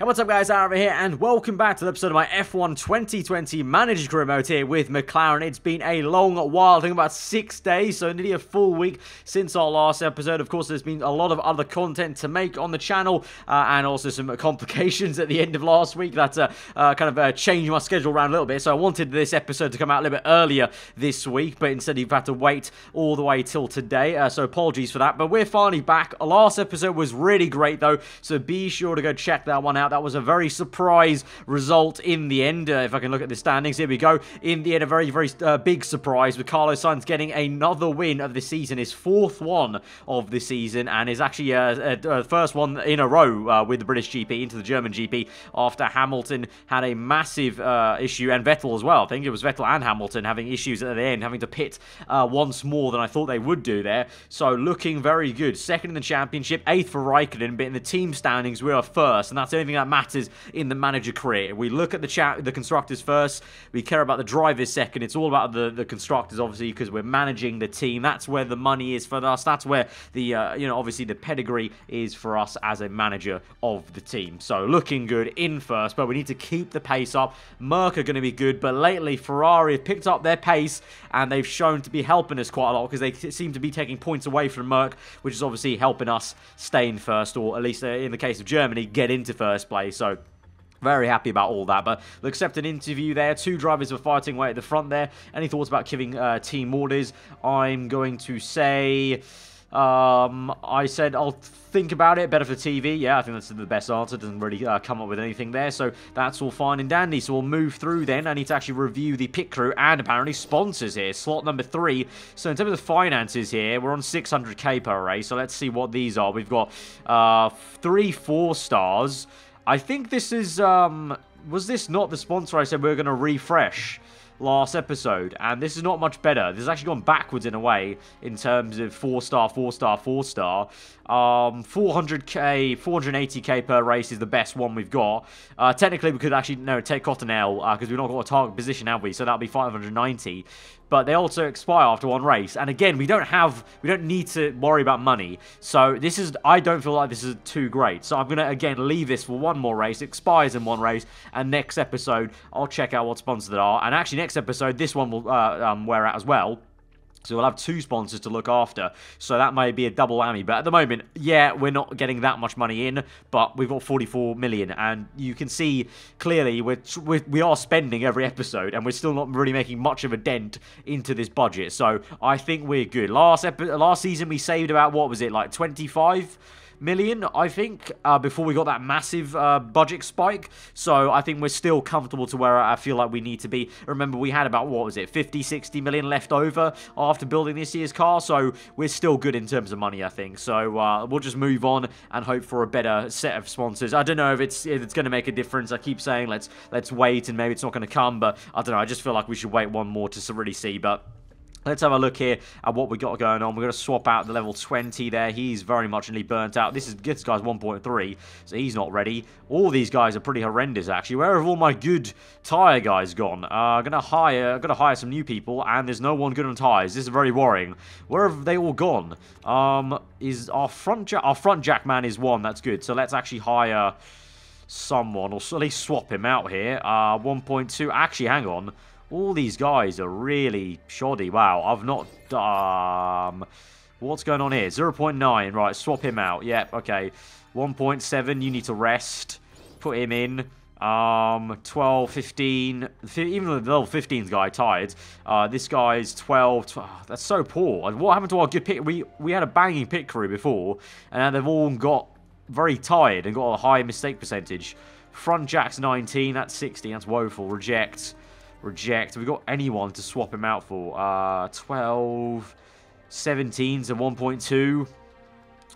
Hey, what's up guys, aarava here, and welcome back to the episode of my F1 2020 Manager Career Mode here with McLaren. It's been a long while, I think about 6 days, so nearly a full week since our last episode. Of course, there's been a lot of other content to make on the channel, and also some complications at the end of last week that kind of changed my schedule around a little bit. So I wanted this episode to come out a little bit earlier this week, but instead you've had to wait all the way till today, so apologies for that. But we're finally back. Our last episode was really great though, so be sure to go check that one out. That was a very surprise result in the end. If I can look at the standings, here we go. In the end, a very, very big surprise with Carlos Sainz getting another win of the season, his fourth one of the season, and is actually first one in a row with the British GP into the German GP after Hamilton had a massive issue, and Vettel as well. I think it was Vettel and Hamilton having issues at the end, having to pit once more than I thought they would do there. So looking very good. Second in the championship, 8th for Raikkonen, but in the team standings we are first, and that's the only thing that matters in the manager career. We look at the constructors first, we care about the drivers second. It's all about the constructors, obviously, because we're managing the team. That's where the money is for us. That's where the you know, obviously the pedigree is for us as a manager of the team. So looking good in first, but we need to keep the pace up. Merc are going to be good, but lately Ferrari have picked up their pace and they've shown to be helping us quite a lot, because they seem to be taking points away from Merc, which is obviously helping us stay in first, or at least in the case of Germany, get into first place. So very happy about all that. But we'll accept an interview there. Two drivers were fighting way at the front there. Any thoughts about giving team orders? I'm going to say, I said I'll think about it. Better for TV. Yeah, I think that's the best answer. Doesn't really come up with anything there. So that's all fine and dandy. So we'll move through then. I need to actually review the pit crew and apparently sponsors here. Slot number 3. So in terms of finances here, we're on 600k per race. So let's see what these are. We've got 3 4-stars. I think this is, was this not the sponsor I said we were going to refresh last episode? And this is not much better. This has actually gone backwards in a way in terms of 4-star, 4-star, 4-star. 400k, 480k per race is the best one we've got. Technically, we could actually, no, take Cottonelle, because we've not got a target position, have we? So that'll be 590. But they also expire after one race. And again, we don't need to worry about money. So this is, I don't feel like this is too great. So I'm going to, again, leave this for one more race. It expires in one race. And next episode, I'll check out what sponsors there are. And actually, next episode, this one will wear out as well. So we'll have 2 sponsors to look after. So that may be a double whammy. But at the moment, yeah, we're not getting that much money in. But we've got 44 million. And you can see clearly we are spending every episode. And we're still not really making much of a dent into this budget. So I think we're good. Last season, we saved about, what was it, like 25 million, I think, before we got that massive budget spike. So I think we're still comfortable to where I feel like we need to be. Remember, we had about, what was it, 50, 60 million left over after building this year's car. So we're still good in terms of money, I think. So we'll just move on and hope for a better set of sponsors. I don't know if it's going to make a difference. I keep saying let's wait and maybe it's not going to come, but I don't know. I just feel like we should wait one more to really see. But let's have a look here at what we got going on. We're going to swap out the level 20 there. He's very much nearly burnt out. This guy's 1.3, so he's not ready. All these guys are pretty horrendous, actually. Where have all my good tyre guys gone? I'm going to hire some new people, and there's no one good on tyres. This is very worrying. Where have they all gone? Is our front jack man is one. That's good. So let's actually hire someone, or at least swap him out here. 1.2. Actually, hang on. All these guys are really shoddy. Wow, I've not... what's going on here? 0.9. Right, swap him out. Yep, okay. 1.7, you need to rest. Put him in. 12, 15... Even the level 15's guy tired. This guy's 12... that's so poor. What happened to our good pit... We had a banging pit crew before, and now they've all got very tired and got a high mistake percentage. Front jack's 19. That's 60. That's woeful. Reject. Reject. Have we got anyone to swap him out for? 12, 17 to 1.2.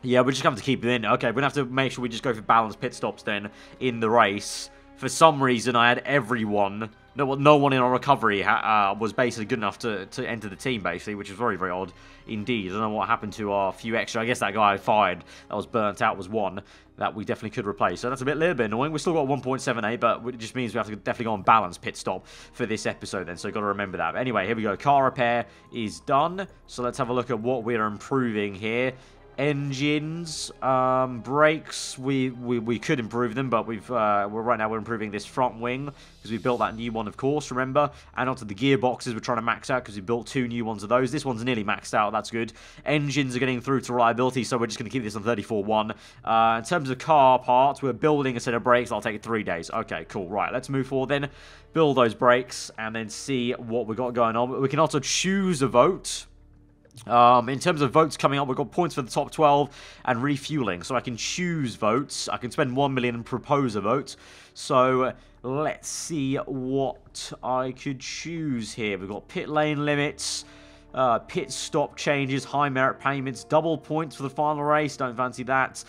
Yeah, we're just going to have to keep it in. Okay, we're going to have to make sure we just go for balanced pit stops then in the race. For some reason, I had everyone... No one in our recovery was basically good enough to enter the team, basically, which is very, very odd indeed. I don't know what happened to our few extra. I guess that guy I fired that was burnt out was one that we definitely could replace. So that's a little bit annoying. We've still got 1.78, but it just means we have to definitely go on balance pit stop for this episode then. So you've got to remember that. But anyway, here we go. Car repair is done. So let's have a look at what we're improving here. Engines, brakes, we could improve them, but right now we're improving this front wing because we built that new one, of course, remember? And onto the gearboxes, we're trying to max out because we built 2 new ones of those. This one's nearly maxed out, that's good. Engines are getting through to reliability, so we're just going to keep this on 34.1. In terms of car parts, we're building a set of brakes. I'll take it 3 days. Okay, cool. Right, let's move forward then. Build those brakes and then see what we got going on. We can also choose a vote. In terms of votes coming up, we've got points for the top 12 and refueling. So I can choose votes. I can spend 1 million and propose a vote. So let's see what I could choose here. We've got pit lane limits, pit stop changes, high merit payments, double points for the final race. Don't fancy that.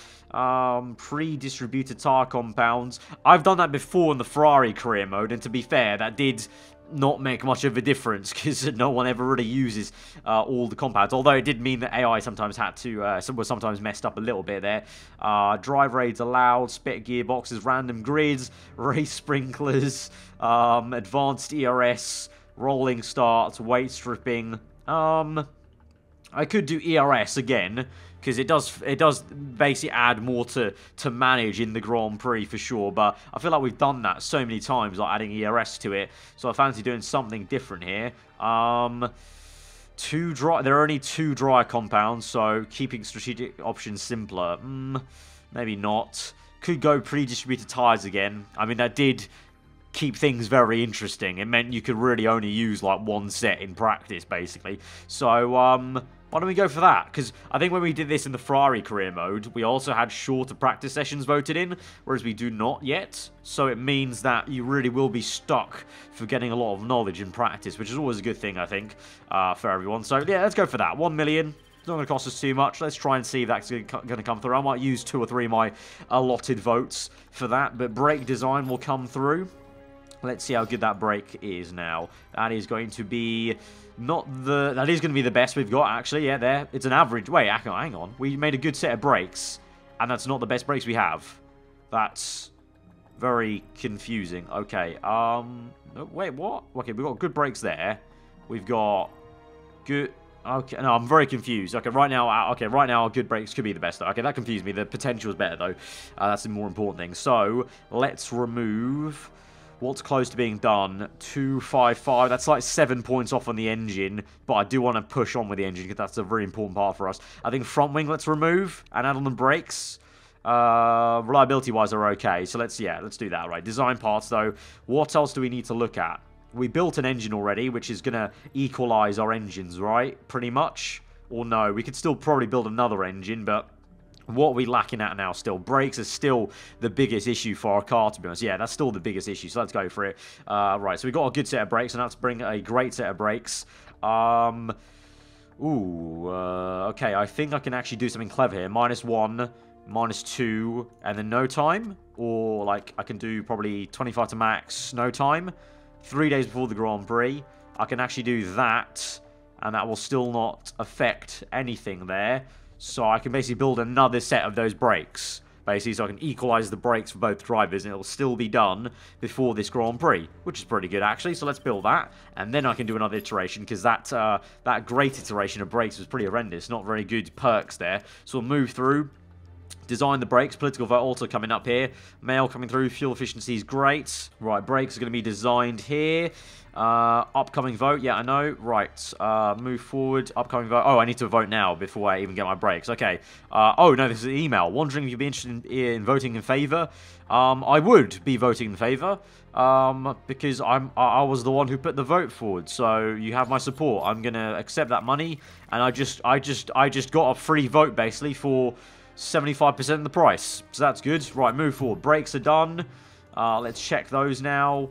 Pre-distributed tire compounds. I've done that before in the Ferrari career mode, and to be fair, that did not make much of a difference because no one ever really uses all the compounds, although it did mean that AI sometimes had to was sometimes messed up a little bit there. Drive raids allowed, spec gearboxes, random grids, race sprinklers, advanced ERS, rolling starts, weight stripping. I could do ERS again because it does basically add more to manage in the Grand Prix for sure, but I feel like we've done that so many times, like adding ERS to it, so I fancy doing something different here. There are only 2 dry compounds, so keeping strategic options simpler. Maybe not. Could go pre-distributed tires again. I mean, that did keep things very interesting. It meant you could really only use like 1 set in practice, basically. So, why don't we go for that? Because I think when we did this in the Ferrari career mode, we also had shorter practice sessions voted in, whereas we do not yet. So it means that you really will be stuck for getting a lot of knowledge in practice, which is always a good thing, I think, for everyone. So yeah, let's go for that. 1 million. It's not going to cost us too much. Let's try and see if that's going to come through. I might use 2 or 3 of my allotted votes for that, but brake design will come through. Let's see how good that brake is now. That is going to be that is going to be the best we've got, actually. Yeah, there. It's an average. Wait, hang on. We made a good set of brakes, and that's not the best brakes we have. That's very confusing. Okay, wait, what? Okay, we've got good brakes there. We've got good... Okay, no, I'm very confused. Okay, right now our good brakes could be the best, though. Okay, that confused me. The potential is better, though. That's the more important thing. So, let's remove... What's close to being done? 255. That's like 7 points off on the engine. But I do want to push on with the engine because that's a very important part for us. I think front wing let's remove and add on the brakes. Reliability-wise are okay. So let's do that. Right. Design parts though. What else do we need to look at? We built an engine already, which is going to equalize our engines, right? Pretty much. Or no, we could still probably build another engine, but... What are we lacking at now still? Brakes are still the biggest issue for our car, to be honest. Yeah, that's still the biggest issue, so let's go for it. Right, so we've got a good set of brakes, and let's bring a great set of brakes. Okay, I think I can actually do something clever here. -1, -2, and then no time. Or, like, I can do probably 25 to max, no time. 3 days before the Grand Prix. I can actually do that, and that will still not affect anything there. So I can basically build another set of those brakes, basically, so I can equalize the brakes for both drivers, and it'll still be done before this Grand Prix, which is pretty good, actually. So let's build that, and then I can do another iteration, because that great iteration of brakes was pretty horrendous. Not very good perks there. So we'll move through. Design the brakes. Political vote also coming up here. Mail coming through. Fuel efficiency is great. Right, brakes are going to be designed here. Upcoming vote. Yeah, I know. Right. Move forward. Upcoming vote. Oh, I need to vote now before I even get my brakes. Okay. Oh, no, this is an email. Wondering if you'd be interested in voting in favor. I would be voting in favor. Because I was the one who put the vote forward. So you have my support. I'm going to accept that money. And I just got a free vote, basically, for 75% of the price. So that's good. Right, move forward. Brakes are done. Let's check those now.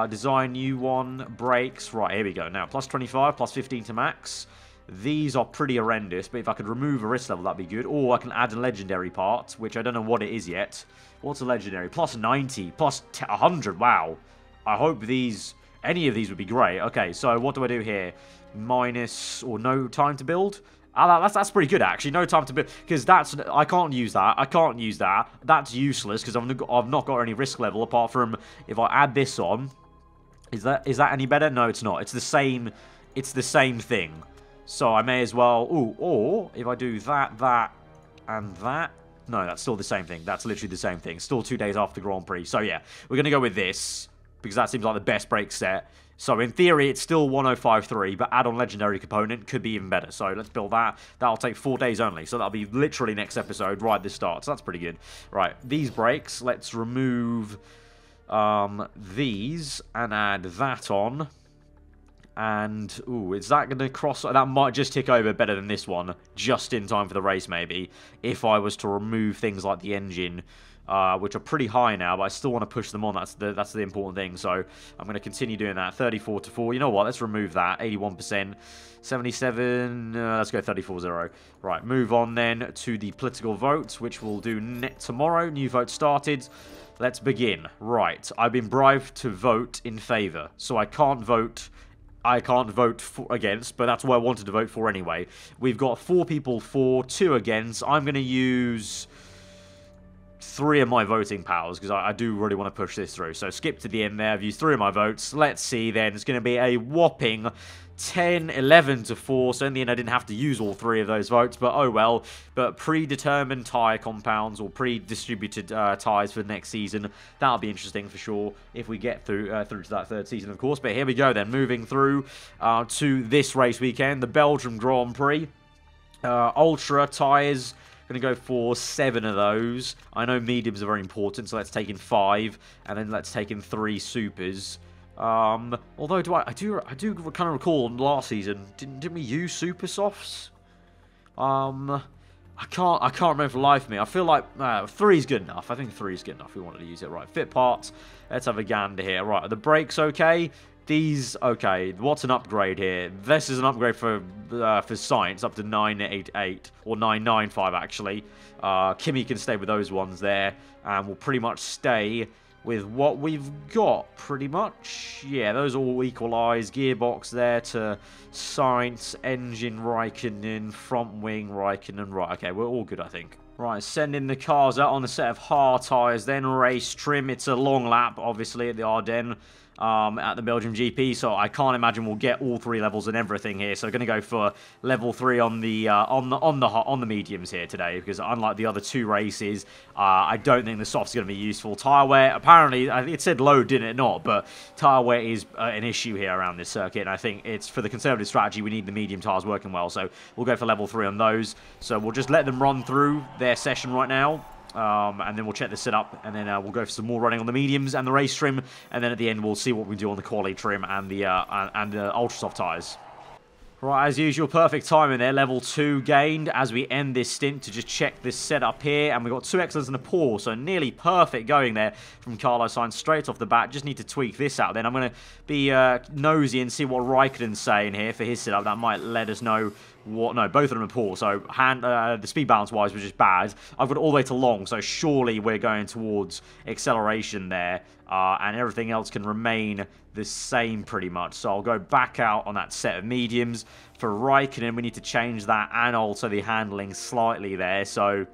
Design new one. Brakes. Right, here we go. Now, plus 25, plus 15 to max. These are pretty horrendous, but if I could remove a risk level, that'd be good. Or I can add a legendary part, which I don't know what it is yet. What's a legendary? Plus 90, plus 100. Wow. I hope any of these would be great. Okay, so what do I do here? Minus, or no time to build? That's pretty good, actually. No time to build, because I can't use that. I can't use that. That's useless because I've not got any risk level apart from if I add this on. Is that any better? No, it's not. It's the same. It's the same thing. So I may as well. Ooh, or if I do that, and that. No, that's still the same thing. That's literally the same thing. Still 2 days after the Grand Prix. So yeah, we're going to go with this because that seems like the best brake set. So in theory, it's still 1053, but add-on legendary component could be even better. So let's build that. That'll take 4 days only. So that'll be literally next episode, right at the start. So that's pretty good. Right, these brakes, let's remove these and add that on. And, ooh, is that going to cross? That might just tick over better than this one, just in time for the race, maybe. If I was to remove things like the engine, which are pretty high now, but I still want to push them on. That's the important thing. So I'm going to continue doing that. 34 to 4. You know what? Let's remove that. 81%. 77. Let's go 34-0. Right, move on then to the political vote, which we'll do tomorrow. New vote started. Let's begin. Right, I've been bribed to vote in favour, so I can't vote against, but that's what I wanted to vote for anyway. We've got 4 people for, 2 against. I'm going to use 3 of my voting powers because I do really want to push this through. So skip to the end there. I've used 3 of my votes. Let's see then. It's going to be a whopping 11 to 4. So in the end, I didn't have to use all 3 of those votes, but oh well. But predetermined tyre compounds or pre-distributed tyres for next season. That'll be interesting for sure if we get through to that 3rd season, of course. But here we go then, moving through to this race weekend, the Belgium Grand Prix. Ultra tyres. Going to go for 7 of those. I know mediums are very important, so let's take in 5, and then let's take in 3 supers. Although I do kind of recall last season, didn't we use super softs? I can't remember for the life of me. I feel like 3 is good enough. I think 3 is good enough. If we wanted to use it. Right, fit parts. Let's have a gander here. Right, are the brakes okay? These, okay, what's an upgrade here? This is an upgrade for Sainz, up to 988, or 995 actually. Kimi can stay with those ones there, and we'll pretty much stay with what we've got, pretty much. Yeah, those all equalise. Gearbox there to Sainz, engine Raikkonen, front wing Raikkonen. Right, okay, we're all good, I think. Right, sending the cars out on a set of hard tyres, then race trim. It's a long lap, obviously, at the Ardennes. At the Belgium GP, so I can't imagine we'll get all 3 levels and everything here. So going to go for level 3 on the mediums here today, because unlike the other 2 races, I don't think the softs are going to be useful. Tyre wear, apparently, it said low, didn't it not? But tyre wear is an issue here around this circuit, and I think it's for the conservative strategy. We need the medium tyres working well, so we'll go for level 3 on those. So we'll just let them run through their session right now. And then we'll check the setup, and then we'll go for some more running on the mediums and the race trim, and then at the end we'll see what we do on the quali trim and the ultra soft tyres. Right, as usual, perfect timing there. Level 2 gained as we end this stint to just check this setup here. And we've got 2 excellents and a poor, so nearly perfect going there from Carlos Sainz straight off the bat. Just need to tweak this out then. I'm going to be nosy and see what Raikkonen's saying here for his setup. That might let us know what... No, both of them are poor, so the speed balance-wise was just bad. I've got it all the way to long, so surely we're going towards acceleration there. And everything else can remain the same pretty much. So I'll go back out on that set of mediums. For Raikkonen, we need to change that and also the handling slightly there. So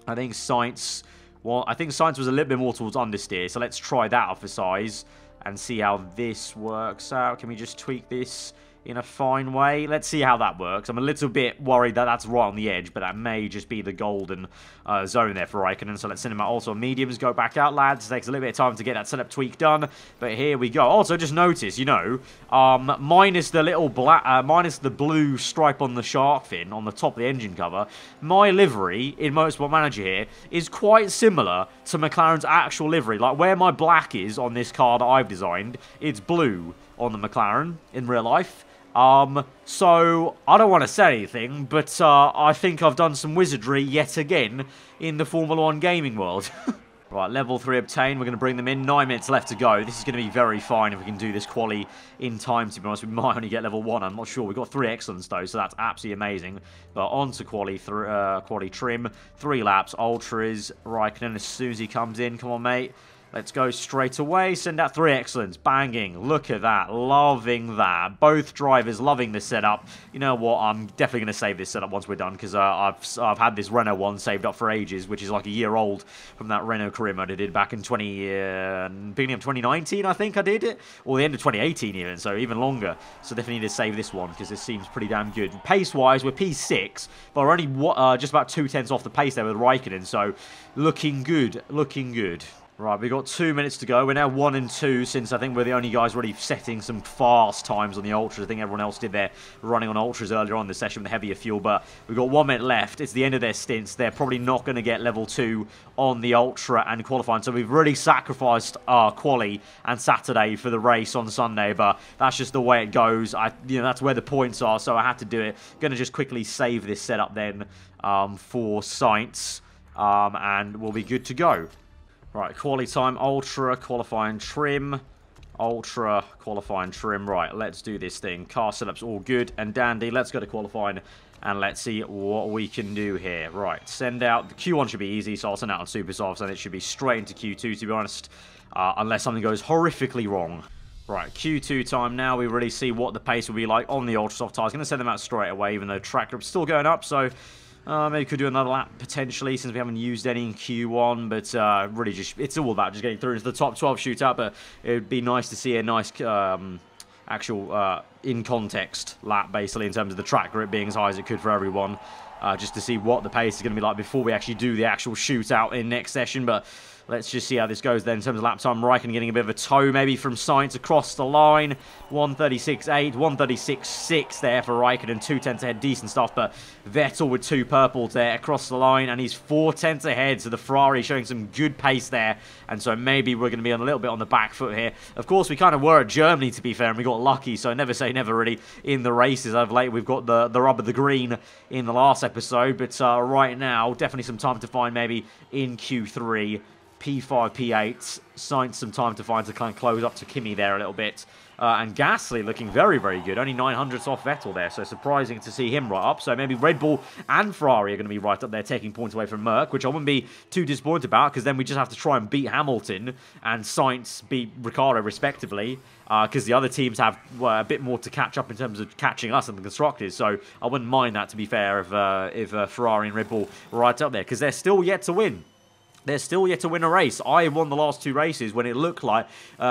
I think Sainz... Well, I think Sainz was a little bit more towards understeer. So let's try that out for size and see how this works out. Can we just tweak this in a fine way? Let's see how that works. I'm a little bit worried that that's right on the edge, but that may just be the golden zone there for Raikkonen. So let's send him out also on mediums. Go back out, lads. It takes a little bit of time to get that setup tweak done, but here we go. Also, just notice, you know, minus the little black, minus the blue stripe on the shark fin on the top of the engine cover, my livery in Motorsport Manager here is quite similar to McLaren's actual livery. Like where my black is on this car that I've designed, it's blue on the McLaren in real life. So I don't want to say anything, but I think I've done some wizardry yet again in the Formula 1 gaming world. Right, level 3 obtained. We're going to bring them in. 9 minutes left to go. This is going to be very fine if we can do this quali in time, to be honest. We might only get level 1. I'm not sure. We've got 3 excellence, though, so that's absolutely amazing. But on to quali trim. 3 laps. Ultras. Raikkonen as soon as he comes in. Come on, mate. Let's go straight away. Send out 3 excellence. Banging. Look at that. Loving that. Both drivers loving this setup. You know what? I'm definitely going to save this setup once we're done, because I've had this Renault one saved up for ages, which is like a year old from that Renault career mode I did back in beginning of 2019, I think I did it. Or the end of 2018 even, so even longer. So definitely need to save this one, because this seems pretty damn good. Pace-wise, we're P6, but we're only just about 2/10 off the pace there with Raikkonen, so looking good. Looking good. Right, we've got 2 minutes to go. We're now 1 and 2, since I think we're the only guys really setting some fast times on the Ultras. I think everyone else did their running on Ultras earlier on in the session with heavier fuel, but we've got 1 minute left. It's the end of their stints. They're probably not going to get level 2 on the Ultra and qualifying, so we've really sacrificed our quali and Saturday for the race on Sunday, but that's just the way it goes. That's where the points are, so I had to do it. Going to just quickly save this setup then for Sainz, and we'll be good to go. Right, quali time, Ultra, qualifying trim, Ultra, qualifying trim. Right, let's do this thing. Car setup's all good and dandy. Let's go to qualifying and let's see what we can do here. Right, send out. The Q1 should be easy, so I'll send out on Super Softs, and it should be straight into Q2, to be honest, unless something goes horrifically wrong. Right, Q2 time now. We really see what the pace will be like on the Ultra Soft tires. Going to send them out straight away, even though track grip's still going up, so maybe could do another lap potentially, since we haven't used any in Q1, but really just, it's all about just getting through into the top 12 shootout, but it would be nice to see a nice actual in-context lap, basically, in terms of the track grip being as high as it could for everyone, just to see what the pace is going to be like before we actually do the actual shootout in next session. But let's just see how this goes then in terms of lap time. Raikkonen getting a bit of a tow maybe from Sainz across the line. 136.8, 136.6 there for Raikkonen. 2/10 ahead, decent stuff. But Vettel with 2 purples there across the line, and he's 4/10 ahead. So the Ferrari showing some good pace there. And so maybe we're going to be a little bit on the back foot here. Of course, we kind of were at Germany, to be fair, and we got lucky. So never say never really in the races. Of late, we've got the rub of the green in the last episode. But right now, definitely some time to find maybe in Q3. P5, P8, Sainz some time to find to kind of close up to Kimi there a little bit. And Gasly looking very, very good. Only 900ths off Vettel there, so surprising to see him right up. So maybe Red Bull and Ferrari are going to be right up there, taking points away from Merc, which I wouldn't be too disappointed about, because then we just have to try and beat Hamilton and Sainz beat Ricciardo respectively, because the other teams have a bit more to catch up in terms of catching us and the constructors. So I wouldn't mind that, to be fair, if Ferrari and Red Bull were right up there, because they're still yet to win. They're still yet to win a race. I won the last 2 races when it looked like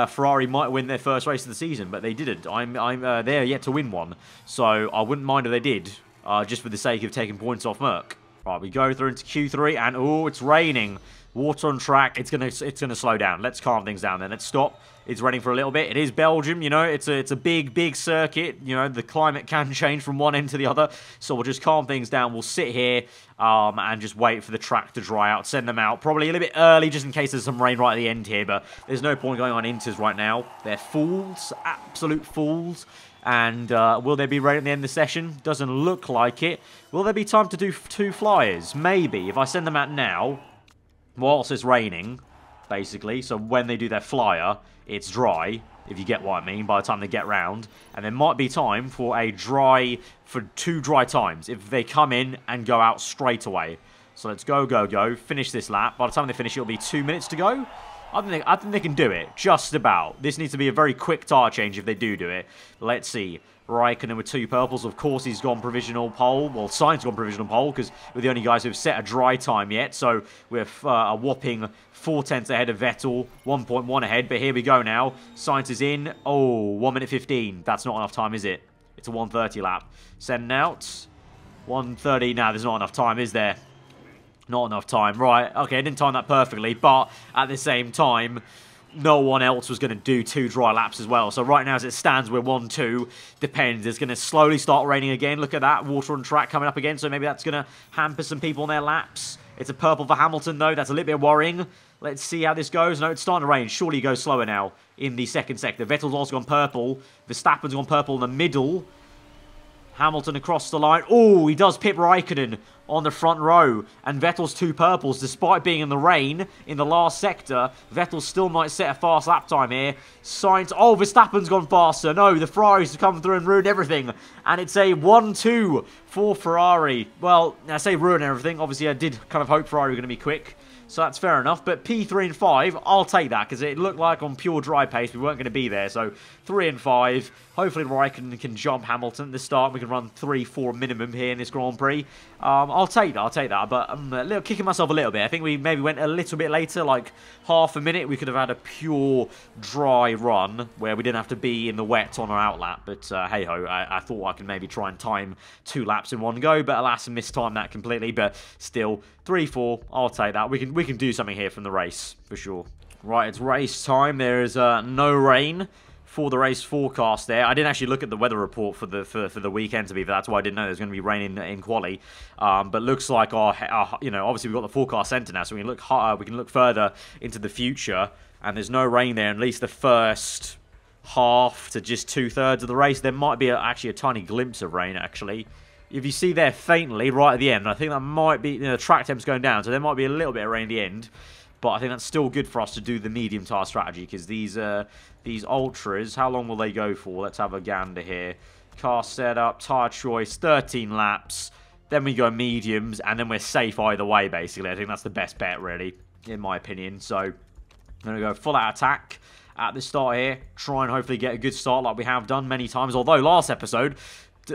Ferrari might win their first race of the season, but they didn't. They're yet to win one, so I wouldn't mind if they did, just for the sake of taking points off Merc. Right, we go through into Q3, and oh, it's raining. Water on track. It's gonna slow down. Let's calm things down then. Let's stop. It's raining for a little bit. It is Belgium, you know. It's a big circuit. You know, the climate can change from one end to the other. So we'll just calm things down. We'll sit here and just wait for the track to dry out. Send them out probably a little bit early, just in case there's some rain right at the end here. But there's no point going on inters right now. They're fools, absolute fools. And will there be rain at the end of the session? Doesn't look like it. Will there be time to do 2 flyers? Maybe. If I send them out now, whilst it's raining, basically, so when they do their flyer, it's dry, if you get what I mean, by the time they get round. And there might be time for 2 dry times, if they come in and go out straight away. So let's go, finish this lap. By the time they finish, it'll be 2 minutes to go. I think they can do it, just about. This needs to be a very quick tire change if they do it. Let's see. Raikkonen with 2 purples. Of course, he's gone provisional pole. Well, Sainz gone provisional pole, because we're the only guys who've set a dry time yet. So we're a whopping 4/10 ahead of Vettel, 1.1 ahead. But here we go now. Sainz is in. Oh, 1 minute 15. That's not enough time, is it? It's a 1:30 lap. Sending out. 1:30. Now, there's not enough time, is there? Not enough time. Right, okay, I didn't time that perfectly, but at the same time, no one else was going to do 2 dry laps as well. So right now, as it stands, we're 1-2. Depends. It's going to slowly start raining again. Look at that. Water on track coming up again, so maybe that's going to hamper some people on their laps. It's a purple for Hamilton, though. That's a little bit worrying. Let's see how this goes. No, it's starting to rain. Surely it goes slower now in the second sector. Vettel's also gone purple. Verstappen's gone purple in the middle. Hamilton across the line. Oh, he does pip Raikkonen on the front row. And Vettel's 2 purples, despite being in the rain in the last sector. Vettel still might set a fast lap time here. Sainz. Oh, Verstappen's gone faster. No, the Ferraris have come through and ruined everything. And it's a 1-2 for Ferrari. Well, I say ruin everything. Obviously, I did kind of hope Ferrari were going to be quick. So that's fair enough. But P3 and 5, I'll take that because it looked like on pure dry pace we weren't going to be there. So 3 and 5. Hopefully Raikkonen can jump Hamilton at the start. We can run 3-4 minimum here in this Grand Prix. I'll take that. I'll take that. But I'm kicking myself a little bit. I think we maybe went a little bit later, like half a minute. We could have had a pure dry run where we didn't have to be in the wet on our outlap. But hey-ho, I thought I could maybe try and time 2 laps in one go. But alas, I mistimed that completely. But still, 3-4, I'll take that. We can do something here from the race, for sure. Right, it's race time. There is no rain for the race forecast there. I didn't actually look at the weather report for the weekend, to be fair. That's why I didn't know there was going to be rain in quali. But looks like you know, obviously we've got the forecast centre now, so we can look further into the future. And there's no rain there, at least the first half to just 2/3 of the race. There might be actually a tiny glimpse of rain, actually. If you see there faintly right at the end, I think that might be, you know, the track temp's going down, so there might be a little bit of rain at the end. But I think that's still good for us to do the medium tyre strategy, because these ultras, how long will they go for? Let's have a gander here. Car setup, tyre choice, 13 laps. Then we go mediums, and then we're safe either way, basically. I think that's the best bet, really, in my opinion. So I'm going to go full out attack at the start here. Try and hopefully get a good start like we have done many times. Although last episode,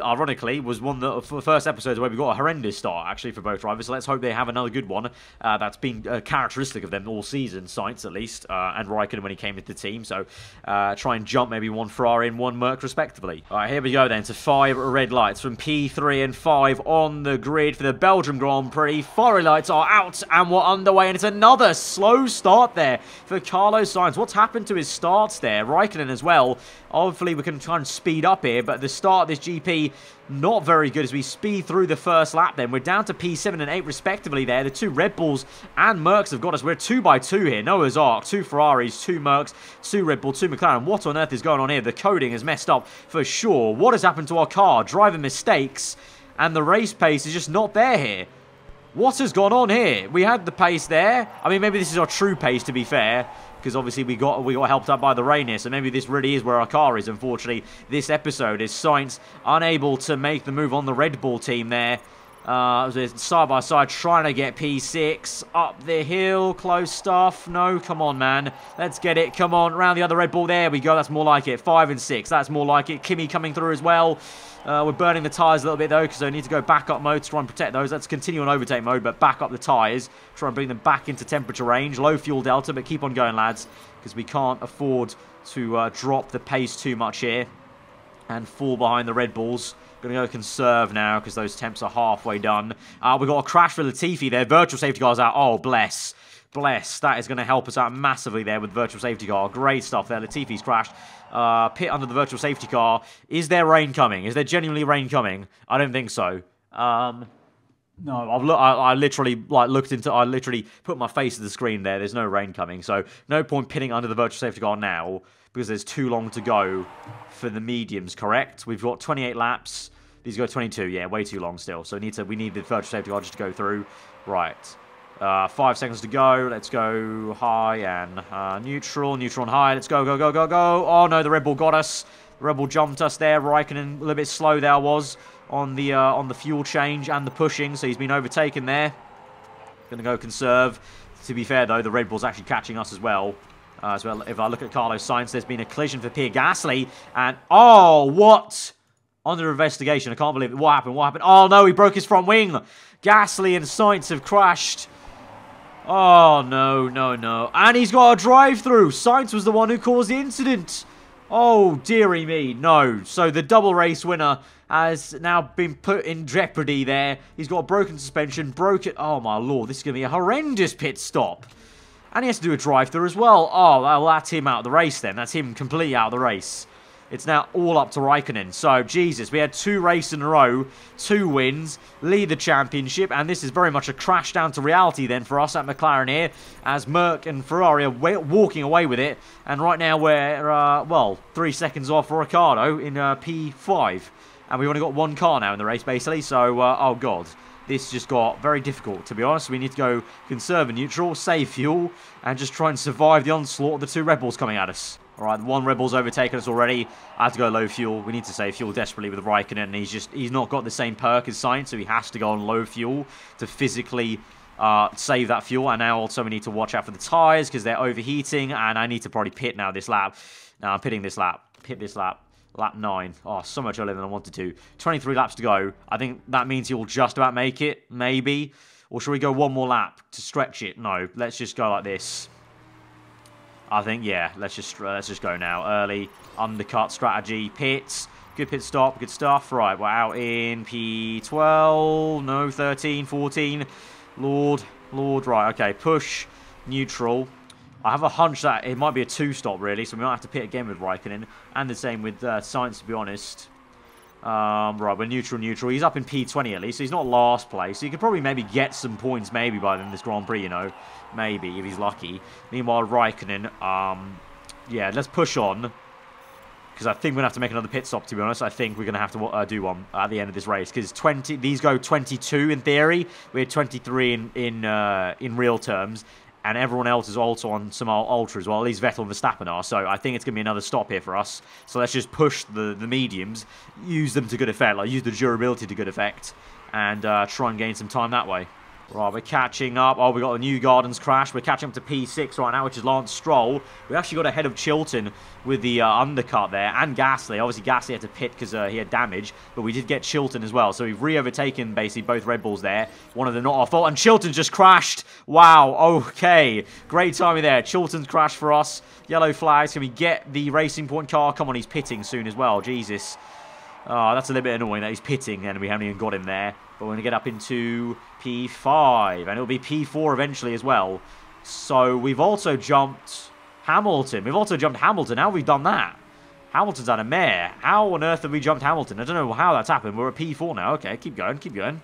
ironically, was one of the first episodes where we got a horrendous start, actually, for both drivers. So let's hope they have another good one. That's been characteristic of them all season, Sainz at least, and Raikkonen when he came into the team. So try and jump maybe one Ferrari and one Merc, respectively. All right, here we go then to 5 red lights from P3 and 5 on the grid for the Belgium Grand Prix. 4 red lights are out and we're underway, and it's another slow start there for Carlos Sainz. What's happened to his starts there? Raikkonen as well. Hopefully we can try and speed up here, but the start of this GP, not very good as we speed through the first lap then. We're down to P7 and 8 respectively there. The 2 Red Bulls and Mercs have got us. We're 2 by 2 here. Noah's Ark, 2 Ferraris, 2 Mercs, 2 Red Bull, 2 McLaren. What on earth is going on here? The coding is messed up for sure. What has happened to our car? Driver mistakes, and the race pace is just not there here. What has gone on here? We had the pace there. I mean, maybe this is our true pace, to be fair, because obviously we got helped up by the rain here, so maybe this really is where our car is. Unfortunately, this episode is Sainz unable to make the move on the Red Bull team there. Side by side, trying to get P6 up the hill. Close stuff. No, come on, man. Let's get it. Come on, around the other Red Bull. There we go. That's more like it. 5 and 6. That's more like it. Kimi coming through as well. We're burning the tyres a little bit, though, because I need to go backup mode to try and protect those. Let's continue on overtake mode, but back up the tyres. Try and bring them back into temperature range. Low fuel delta, but keep on going, lads, because we can't afford to drop the pace too much here and fall behind the Red Bulls. Going to go conserve now, because those temps are halfway done. We've got a crash for Latifi there. Virtual safety car's out. Oh, bless. Bless. That is going to help us out massively there with virtual safety car. Great stuff there. Latifi's crashed. Pit under the virtual safety car. Is there rain coming? Is there genuinely rain coming? I don't think so. No, I literally put my face to the screen there. There's no rain coming, so no point pitting under the virtual safety car now because there's too long to go for the mediums. Correct? We've got 28 laps. These go 22. Yeah, way too long still. So we need the virtual safety car just to go through. Right. 5 seconds to go. Let's go high and neutral. Neutral and high. Let's go, go, go, go, go. Oh, no, the Red Bull got us. The Red Bull jumped us there. Raikkonen, a little bit slow there was on the fuel change and the pushing, so he's been overtaken there. Going to go conserve. To be fair, though, the Red Bull's actually catching us as well. If I look at Carlos Sainz, there's been a collision for Pierre Gasly. And, oh, what? Under investigation. I can't believe it. What happened? What happened? Oh, no, he broke his front wing. Gasly and Sainz have crashed. Oh, no, no, no. And he's got a drive-through. Sainz was the one who caused the incident. Oh, dearie me. No. So the double race winner has now been put in jeopardy there. He's got a broken suspension. Oh, my lord. This is going to be a horrendous pit stop. And he has to do a drive-through as well. Oh, well, that's him out of the race then. That's him completely out of the race. It's now all up to Raikkonen. So, Jesus, we had 2 races in a row, 2 wins, lead the championship, and this is very much a crash down to reality then for us at McLaren here, as Merc and Ferrari are walking away with it, and right now we're, well, 3 seconds off for Ricciardo in P5, and we've only got 1 car now in the race, basically, so, oh, God. This just got very difficult, to be honest. We need to go conserve and neutral, save fuel, and just try and survive the onslaught of the 2 Red Bulls coming at us. Alright, 1 Red Bull's overtaken us already. I have to go low fuel. We need to save fuel desperately with Raikkonen. And he's not got the same perk as Sainz, so he has to go on low fuel to physically save that fuel. And now also we need to watch out for the tyres because they're overheating. And I need to probably pit now this lap. Now I'm pitting this lap. Pit this lap. Lap 9. Oh, so much earlier than I wanted to. 23 laps to go. I think that means he'll just about make it. Maybe. Or should we go one more lap to stretch it? No. Let's just go like this. I think, yeah. Let's just go now. Early undercut strategy. Pits. Good pit stop. Good stuff. Right. We're out in P12. No. 13. 14. Lord. Right. Okay. Push. Neutral. I have a hunch that it might be a 2-stop, really, so we might have to pit again with Raikkonen. And the same with Sainz, to be honest. Right, we're neutral. He's up in P20 at least, so he's not last place. So he could probably maybe get some points maybe by then this Grand Prix, you know. Maybe, if he's lucky. Meanwhile, Raikkonen, yeah, let's push on. Because I think we're going to have to make another pit stop, to be honest. I think we're going to have to do one at the end of this race. Because these go 22 in theory. We're 23 in real terms. And everyone else is also on some ultra as well. At least Vettel and Verstappen are. So I think it's going to be another stop here for us. So let's just push the mediums. Use them to good effect. Like use the durability to good effect. And try and gain some time that way. Right, we're catching up. Oh, we got a New Gardens crash. We're catching up to P6 right now, which is Lance Stroll. We actually got ahead of Chilton with the undercut there. And Gasly. Obviously, Gasly had to pit because he had damage. But we did get Chilton as well. So we've re-overtaken, basically, both Red Bulls there. One of them not our fault. And Chilton just crashed. Wow. Okay. Great timing there. Chilton's crashed for us. Yellow flags. Can we get the Racing Point car? Come on, he's pitting soon as well. Jesus. Oh, that's a little bit annoying that he's pitting and we haven't even got him there. But we're going to get up into P5. And it'll be P4 eventually as well. So we've also jumped Hamilton. We've also jumped Hamilton. How have we done that? Hamilton's had a mare. How on earth have we jumped Hamilton? I don't know how that's happened. We're at P4 now. Okay, keep going.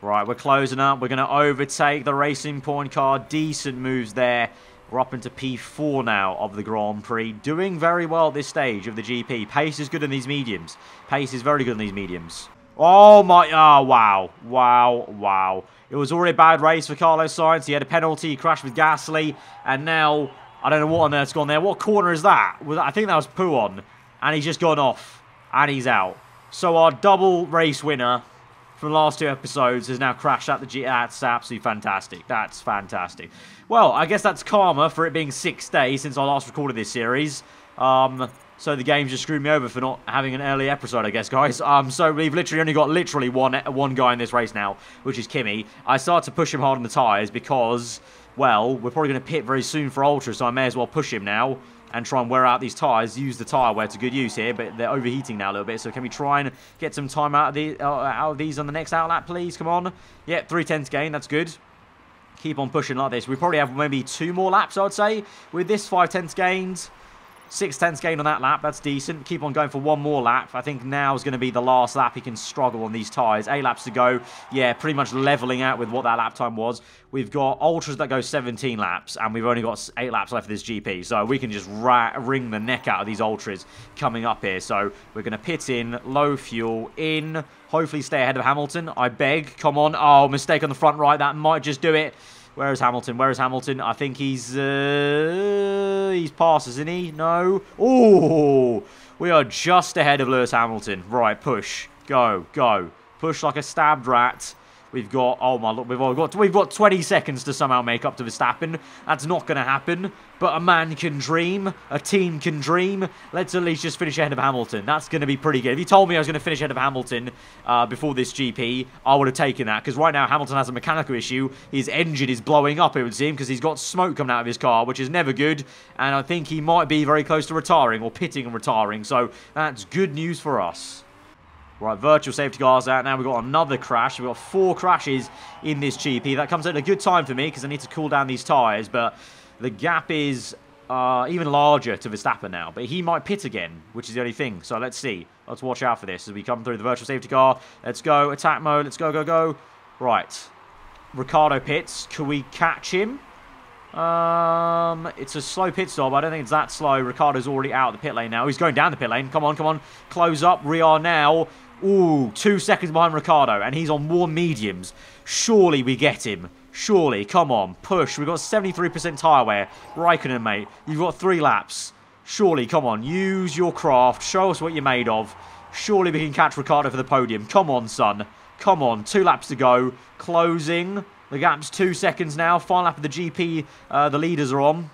Right, we're closing up. We're going to overtake the Racing Point car. Decent moves there. We're up into P4 now of the Grand Prix. Doing very well at this stage of the GP. Pace is good in these mediums. Pace is very good in these mediums. Oh my... Oh, wow. It was already a bad race for Carlos Sainz. He had a penalty. He crashed with Gasly. And now... I don't know what on earth's gone there. What corner is that? I think that was Puon. And he's just gone off. And he's out. So our double race winner from the last 2 episodes has now crashed at the G. That's absolutely fantastic. That's fantastic. Well, I guess that's karma for it being 6 days since I last recorded this series. So the game's just screwed me over for not having an early episode, I guess, guys. So we've literally only got one guy in this race now, which is Kimi. I started to push him hard on the tyres because, well, we're probably going to pit very soon for Ultra, so I may as well push him now and try and wear out these tyres. Use the tyre wear to good use here, but they're overheating now a little bit. So can we try and get some time out of these on the next outlap, please? Come on. Yeah, 3/10 gain. That's good. Keep on pushing like this. We probably have maybe 2 more laps, I would say, with this 5/10 gains. 6/10 gain on that lap. That's decent. Keep on going for 1 more lap. I think now is going to be the last lap. He can struggle on these tyres. 8 laps to go. Yeah, pretty much leveling out with what that lap time was. We've got Ultras that go 17 laps, and we've only got 8 laps left of this GP. So we can just wring the neck out of these Ultras coming up here. So we're going to pit in, low fuel, in, hopefully stay ahead of Hamilton. I beg. Come on. Oh, mistake on the front right. That might just do it. Where is Hamilton? I think he's past, isn't he? No. Oh, we are just ahead of Lewis Hamilton. Right, push. Go. Push like a stabbed rat. We've got, oh my Lord, we've got 20 seconds to somehow make up to Verstappen. That's not going to happen. But a man can dream. A team can dream. Let's at least just finish ahead of Hamilton. That's going to be pretty good. If you told me I was going to finish ahead of Hamilton before this GP, I would have taken that. Because right now Hamilton has a mechanical issue. His engine is blowing up, it would seem, because he's got smoke coming out of his car, which is never good. And I think he might be very close to retiring or pitting and retiring. So that's good news for us. Right, virtual safety cars out now. We've got another crash. We've got 4 crashes in this GP. That comes at a good time for me because I need to cool down these tyres. But the gap is even larger to Verstappen now. But he might pit again, which is the only thing. So let's see. Let's watch out for this as we come through the virtual safety car. Let's go. Attack mode. Let's go. Right. Ricciardo pits. Can we catch him? It's a slow pit stop. I don't think it's that slow. Ricciardo's already out of the pit lane now. He's going down the pit lane. Come on. Close up. We are now... Ooh, 2 seconds behind Ricciardo, and he's on more mediums. Surely we get him. Surely, come on, push. We've got 73% tyre wear. Raikkonen, mate, you've got 3 laps. Surely, come on, use your craft. Show us what you're made of. Surely we can catch Ricciardo for the podium. Come on, son. Come on, 2 laps to go. Closing. The gap's 2 seconds now. Final lap of the GP. The leaders are on.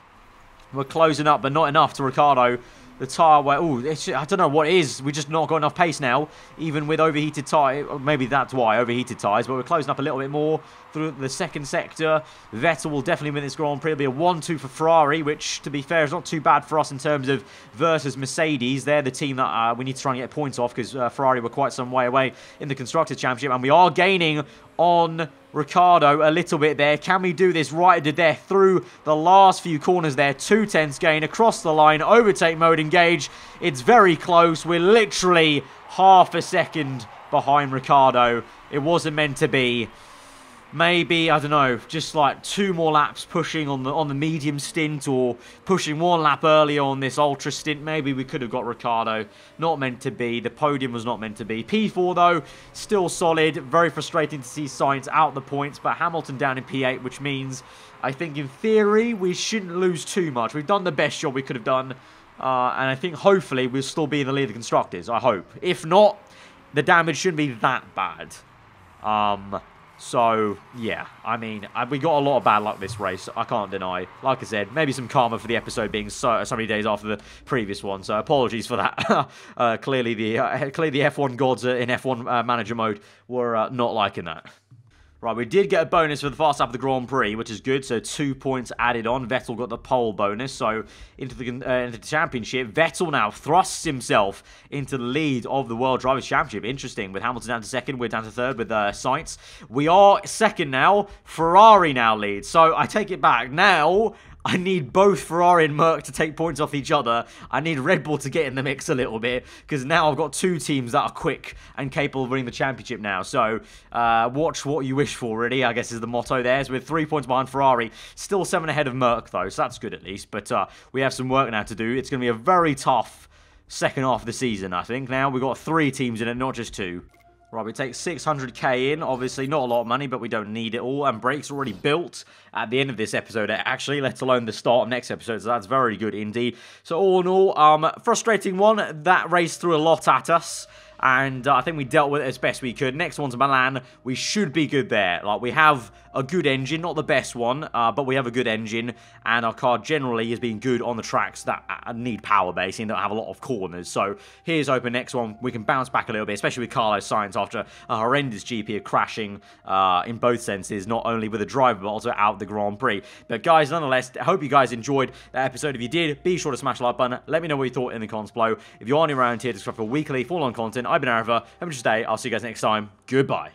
We're closing up, but not enough to Ricciardo. The tyre wear, I don't know what it is. We just not got enough pace now, even with overheated tyre. Maybe that's why, overheated tyres. But we're closing up a little bit more through the second sector. Vettel will definitely win this Grand Prix. It'll be a 1-2 for Ferrari, which, to be fair, is not too bad for us in terms of versus Mercedes. They're the team that we need to try and get points off, because Ferrari were quite some way away in the Constructors' Championship. And we are gaining on Ricciardo a little bit there. Can we do this right to death through the last few corners there? 2/10 gain across the line. Overtake mode engaged. It's very close. We're literally half a second behind Ricciardo. It wasn't meant to be. Maybe, I don't know, just like 2 more laps pushing on the medium stint, or pushing 1 lap earlier on this ultra stint. Maybe we could have got Ricciardo. Not meant to be. The podium was not meant to be. P4 though, still solid. Very frustrating to see Sainz out the points, but Hamilton down in P8, which means I think in theory we shouldn't lose too much. We've done the best job we could have done, and I think hopefully we'll still be in the lead of constructors. I hope. If not, the damage shouldn't be that bad. So, yeah, I mean, we got a lot of bad luck this race, I can't deny. Like I said, maybe some karma for the episode being so many days after the previous one, so apologies for that. Clearly the F1 gods in F1 Manager mode were not liking that. Right, we did get a bonus for the fast lap of the Grand Prix, which is good. So 2 points added on. Vettel got the pole bonus. So into the championship, Vettel now thrusts himself into the lead of the World Drivers' Championship. Interesting. With Hamilton down to second, we're down to third with Sainz. We are second now. Ferrari now leads. So I take it back. Now I need both Ferrari and Merc to take points off each other. I need Red Bull to get in the mix a little bit, because now I've got 2 teams that are quick and capable of winning the championship now. So, watch what you wish for, really, I guess is the motto there. So we're 3 points behind Ferrari. Still 7 ahead of Merc, though, so that's good at least. But we have some work now to do. It's going to be a very tough second half of the season, I think. Now we've got 3 teams in it, not just 2. Right, we take 600k in. Obviously, not a lot of money, but we don't need it all. And brakes already built at the end of this episode, actually, let alone the start of next episode. So that's very good indeed. So all in all, frustrating one. That race threw a lot at us. And I think we dealt with it as best we could. Next one's Milan. We should be good there. Like, we have a good engine. Not the best one, but we have a good engine. And our car generally has been good on the tracks that need power basing, that have a lot of corners. So here's hoping next one we can bounce back a little bit, especially with Carlos Sainz after a horrendous GP of crashing in both senses, not only with the driver, but also out the Grand Prix. But guys, nonetheless, I hope you guys enjoyed that episode. If you did, be sure to smash the like button. Let me know what you thought in the comments below. If you are new around here, subscribe for weekly full-on content. I've been aarava. Have a good day. I'll see you guys next time. Goodbye.